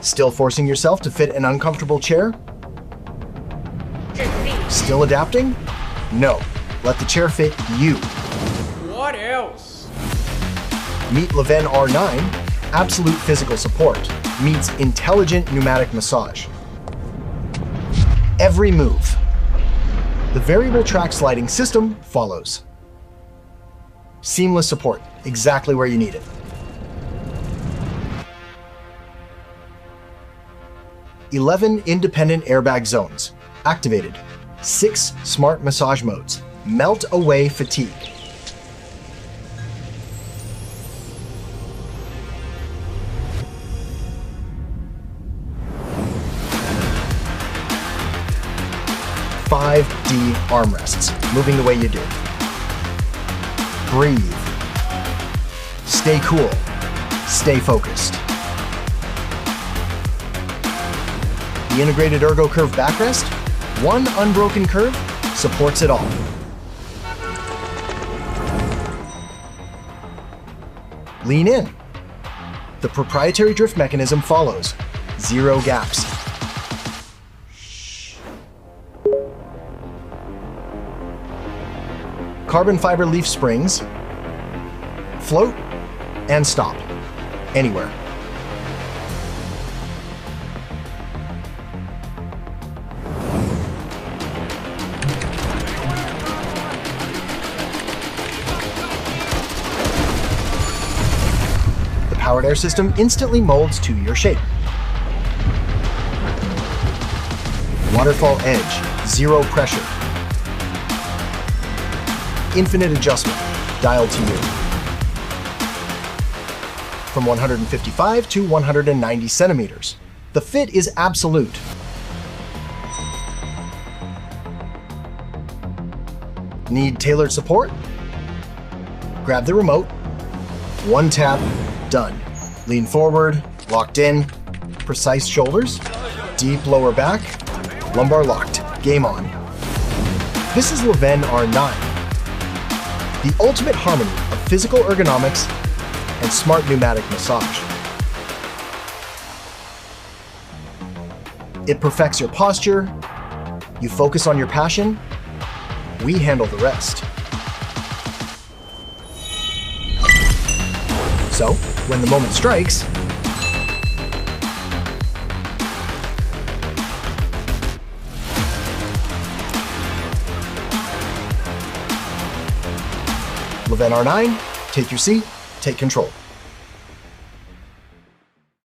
Still forcing yourself to fit an uncomfortable chair? Still adapting? No. Let the chair fit you. What else? Meet Lavenne R9, absolute physical support, meets intelligent pneumatic massage. Every move. The variable track sliding system follows. Seamless support, exactly where you need it. 11 independent airbag zones, activated. 6 smart massage modes, melt away fatigue. "5D armrests, moving the way you do. Breathe. Stay cool. Stay focused. The integrated Ergo-Curve backrest, one unbroken curve, supports it all. Lean in. The proprietary drift mechanism follows. 0 gaps. Carbon fiber leaf springs, float and stop, anywhere. The powered air system instantly molds to your shape. Waterfall edge, 0 pressure. Infinite adjustment, dialed to you. From 155 to 190 centimeters. The fit is absolute. Need tailored support? Grab the remote. One tap, done. Lean forward, locked in. Precise shoulders, deep lower back, lumbar locked. Game on. This is Lavenne R9. The ultimate harmony of physical ergonomics and smart pneumatic massage. It perfects your posture, you focus on your passion, we handle the rest. So, when the moment strikes, Lavenne R9, take your seat, take control.